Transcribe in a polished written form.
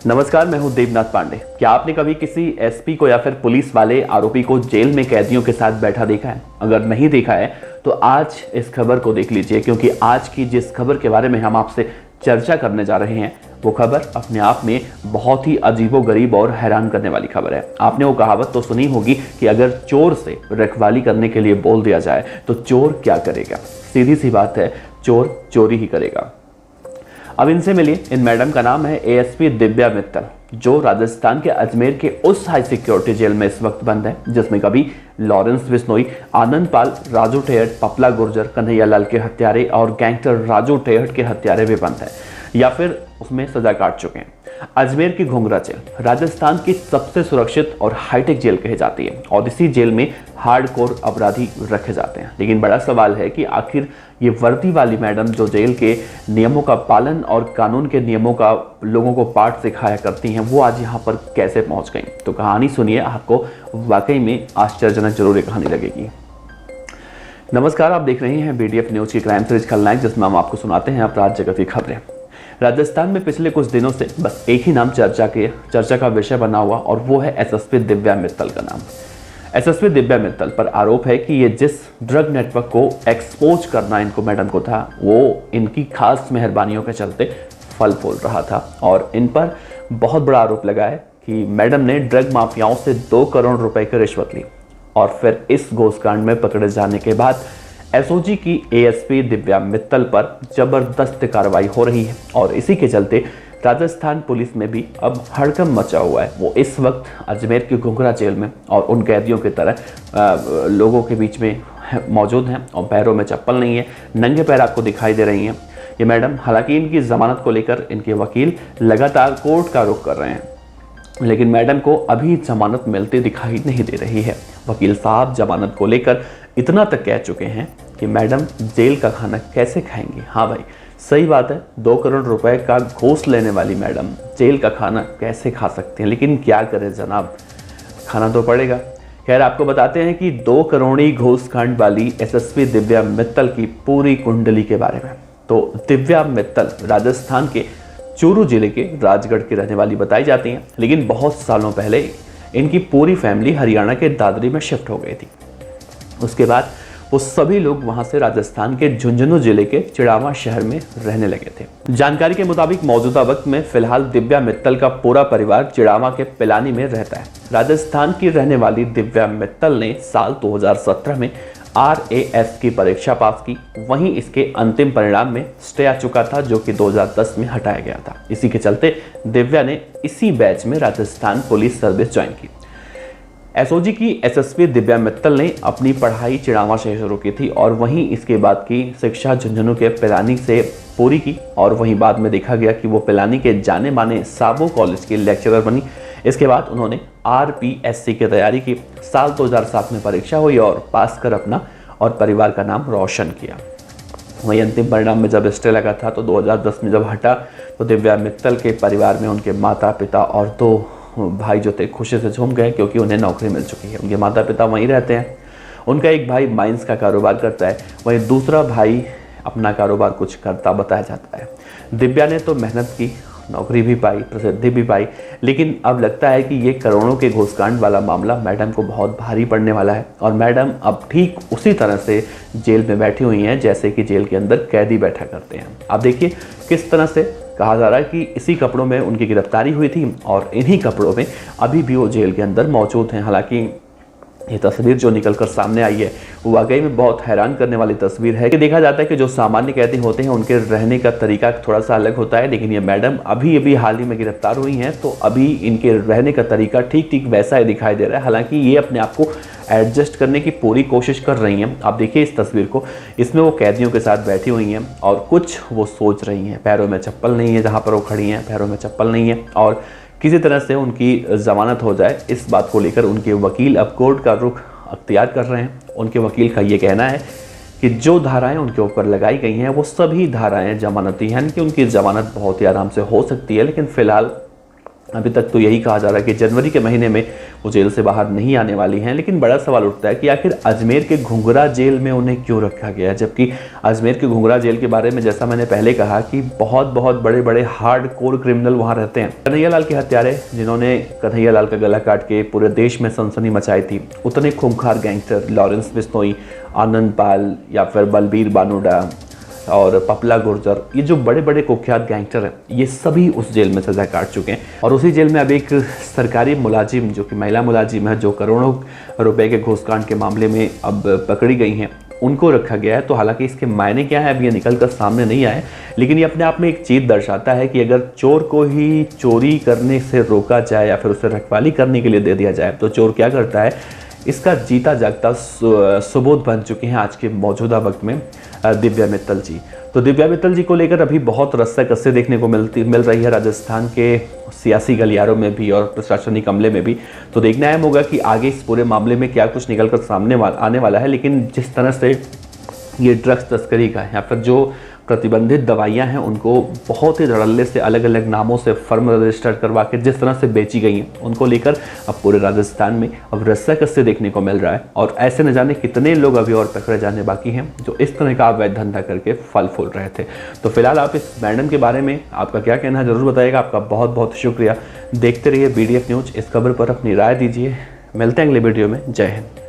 नमस्कार, मैं हूं देवनाथ पांडे। क्या आपने कभी किसी एसपी को या फिर पुलिस वाले आरोपी को जेल में कैदियों के साथ बैठा देखा है? अगर नहीं देखा है तो आज इस खबर को देख लीजिए, क्योंकि आज की जिस खबर के बारे में हम आपसे चर्चा करने जा रहे हैं वो खबर अपने आप में बहुत ही अजीबोगरीब और हैरान करने वाली खबर है। आपने वो कहावत तो सुनी होगी कि अगर चोर से रखवाली करने के लिए बोल दिया जाए तो चोर क्या करेगा। सीधी सी बात है, चोर चोरी ही करेगा। अब इनसे मिलिए। इन मैडम का नाम है एएसपी दिव्या मित्तल, जो राजस्थान के अजमेर के उस हाई सिक्योरिटी जेल में इस वक्त बंद है जिसमें कभी लॉरेंस बिश्नोई, आनंद पाल, राजू टेहट, पपला गुर्जर, कन्हैया लाल के हत्यारे और गैंगस्टर राजू टेहट के हत्यारे भी बंद हैं या फिर उसमें सजा काट चुके हैं। अजमेर की घुंघरा जेल राजस्थान की सबसे सुरक्षित और हाईटेक जेल कही जाती है और इसी जेल में हार्डकोर अपराधी रखे जाते हैं। लेकिन बड़ा सवाल है कि आखिर ये वर्दी वाली मैडम जो जेल के नियमों का पालन और कानून के नियमों का लोगों को पाठ सिखाया करती हैं, वो आज यहाँ पर कैसे पहुँच गई। तो कहानी सुनिए, आपको वाकई में आश्चर्यजनक जरूर एक कहानी लगेगी। नमस्कार, आप देख रहे हैं बीडीएफ न्यूज की क्राइम सीरीज खलनायक, जिसमें हम आपको सुनाते हैं अपराध जगत की खबरें। राजस्थान में पिछले कुछ दिनों से बस एक ही नाम चर्चा का विषय बना हुआ और वो है एसएसपी दिव्या मित्तल का नाम। एसएसपी दिव्या मित्तल पर आरोप है कि ये जिस ड्रग नेटवर्क को एक्सपोज करना इनको मैडम को था, वो इनकी खास मेहरबानियों के चलते फल फूल रहा था। और इन पर बहुत बड़ा आरोप लगा है कि मैडम ने ड्रग माफियाओं से 2 करोड़ रुपए की रिश्वत ली और फिर इस घोषकांड में पकड़े जाने के बाद एसओजी की एएसपी दिव्या मित्तल पर जबरदस्त कार्रवाई हो रही है और इसी के चलते राजस्थान पुलिस में भी अब हड़कंप मचा हुआ है। वो इस वक्त अजमेर की घुंघरा जेल में और उन कैदियों की तरह लोगों के बीच में मौजूद हैं और पैरों में चप्पल नहीं है, नंगे पैर आपको दिखाई दे रही हैं ये मैडम। हालांकि इनकी जमानत को लेकर इनके वकील लगातार कोर्ट का रुख कर रहे हैं, लेकिन मैडम को अभी जमानत मिलती दिखाई नहीं दे रही है। वकील साहब जमानत को लेकर इतना तक कह चुके हैं कि मैडम जेल का खाना कैसे खाएंगी। हाँ भाई, सही बात है, 2 करोड़ रुपए का घूस लेने वाली मैडम जेल का खाना कैसे खा सकती हैं, लेकिन क्या करें जनाब, खाना तो पड़ेगा। खैर, आपको बताते हैं कि 2 करोड़ी घूस कांड वाली एसएसपी दिव्या मित्तल की पूरी कुंडली के बारे में। तो दिव्या मित्तल राजस्थान के चूरू जिले के राजगढ़ की रहने वाली बताई जाती हैं, लेकिन बहुत सालों पहले इनकी पूरी फैमिली हरियाणा के दादरी में शिफ्ट हो गई थी। उसके बाद वो सभी लोग वहां से राजस्थान के झुंझुनू जिले के चिड़ावा शहर में रहने लगे थे। जानकारी के मुताबिक मौजूदा वक्त में फिलहाल दिव्या मित्तल का पूरा परिवार चिड़ावा के पिलानी में रहता है। राजस्थान की रहने वाली दिव्या मित्तल ने साल 2017 में RAS की परीक्षा पास की, वहीं इसके अंतिम परिणाम में स्टे आ चुका था जो कि 2010 में हटाया गया था। इसी के चलते दिव्या ने इसी बैच में राजस्थान पुलिस सर्विस ज्वाइन की। एसओजी की एसएसपी दिव्या मित्तल ने अपनी पढ़ाई चिड़ावा से शुरू की थी और वहीं इसके बाद की शिक्षा झुंझुनू के पिलानी से पूरी की और वहीं बाद में देखा गया कि वो पिलानी के जाने माने साबो कॉलेज की लेक्चरर बनी। इसके बाद उन्होंने RPSC की तैयारी की। साल 2007 में परीक्षा हुई और पास कर अपना और परिवार का नाम रोशन किया। वहीं अंतिम परिणाम में जब स्टे लगा था तो 2010 में जब हटा तो दिव्या मित्तल के परिवार में उनके माता पिता और 2 भाई जो थे खुशी से झूम गए, क्योंकि उन्हें नौकरी मिल चुकी है। उनके माता पिता वहीं रहते हैं। उनका एक भाई माइंस का कारोबार करता है, वहीं दूसरा भाई अपना कारोबार कुछ करता बताया जाता है। दिव्या ने तो मेहनत की, नौकरी भी पाई, प्रसिद्धि भी पाई, लेकिन अब लगता है कि ये करोड़ों के घूसकांड वाला मामला मैडम को बहुत भारी पड़ने वाला है और मैडम अब ठीक उसी तरह से जेल में बैठी हुई हैं जैसे कि जेल के अंदर कैदी बैठा करते हैं। आप देखिए किस तरह से कहा जा रहा है कि इसी कपड़ों में उनकी गिरफ्तारी हुई थी और इन्हीं कपड़ों में अभी भी वो जेल के अंदर मौजूद हैं। हालांकि ये तस्वीर जो निकलकर सामने आई है वो वाकई में बहुत हैरान करने वाली तस्वीर है कि देखा जाता है कि जो सामान्य कैदी होते हैं उनके रहने का तरीका थोड़ा सा अलग होता है, लेकिन ये मैडम अभी हाल ही में गिरफ्तार हुई हैं तो अभी इनके रहने का तरीका ठीक वैसा ही दिखाई दे रहा है। हालांकि ये अपने आप को एडजस्ट करने की पूरी कोशिश कर रही हैं। आप देखिए इस तस्वीर को, इसमें वो कैदियों के साथ बैठी हुई हैं और कुछ वो सोच रही हैं। पैरों में चप्पल नहीं है, जहाँ पर वो खड़ी हैं पैरों में चप्पल नहीं है और किसी तरह से उनकी जमानत हो जाए इस बात को लेकर उनके वकील अब कोर्ट का रुख अख्तियार कर रहे हैं। उनके वकील का ये कहना है कि जो धाराएं उनके ऊपर लगाई गई हैं वो सभी धाराएं जमानती हैं, कि उनकी जमानत बहुत ही आराम से हो सकती है, लेकिन फिलहाल अभी तक तो यही कहा जा रहा है कि जनवरी के महीने में वो जेल से बाहर नहीं आने वाली हैं। लेकिन बड़ा सवाल उठता है कि आखिर अजमेर के घुंघरा जेल में उन्हें क्यों रखा गया है, जबकि अजमेर के घुंघरा जेल के बारे में जैसा मैंने पहले कहा कि बहुत बहुत बड़े बड़े हार्ड कोर क्रिमिनल वहाँ रहते हैं। कन्हैयालाल के हत्यारे जिन्होंने कन्हैयालाल का गला काट के पूरे देश में सनसनी मचाई थी, उतने खूंखार गैंगस्टर लॉरेंस बिश्नोई, आनंद पाल या फिर बलबीर बानोडा और पपला गुर्जर, ये जो बड़े बड़े कुख्यात गैंगस्टर हैं, ये सभी उस जेल में सजा काट चुके हैं। और उसी जेल में अब एक सरकारी मुलाजिम जो कि महिला मुलाजिम है, जो करोड़ों रुपए के घूसकांड के मामले में अब पकड़ी गई हैं, उनको रखा गया है। तो हालांकि इसके मायने क्या है अब ये निकल कर सामने नहीं आए, लेकिन ये अपने आप में एक चीज़ दर्शाता है कि अगर चोर को ही चोरी करने से रोका जाए या फिर उसे रखवाली करने के लिए दे दिया जाए तो चोर क्या करता है, इसका जीता जागता सबूत बन चुके हैं आज के मौजूदा वक्त में दिव्या मित्तल जी। तो दिव्या मित्तल जी को लेकर अभी बहुत रस्साकस्सी देखने को मिल रही है राजस्थान के सियासी गलियारों में भी और प्रशासनिक अमले में भी। तो देखना अहम होगा कि आगे इस पूरे मामले में क्या कुछ निकल कर सामने आने वाला है। लेकिन जिस तरह से ये ड्रग्स तस्करी का या फिर जो प्रतिबंधित दवाइयां हैं उनको बहुत ही धड़ल्ले से अलग अलग नामों से फर्म रजिस्टर करवा के जिस तरह से बेची गई हैं, उनको लेकर अब पूरे राजस्थान में अब रस्साकस्सी देखने को मिल रहा है। और ऐसे न जाने कितने लोग अभी और पकड़े जाने बाकी हैं जो इस तरह का अवैध धंधा करके फल फूल रहे थे। तो फिलहाल आप इस मैडम के बारे में आपका क्या कहना है जरूर बताइएगा। आपका बहुत बहुत शुक्रिया। देखते रहिए BDF न्यूज। इस खबर पर अपनी राय दीजिए। मिलते हैं अगले वीडियो में। जय हिंद।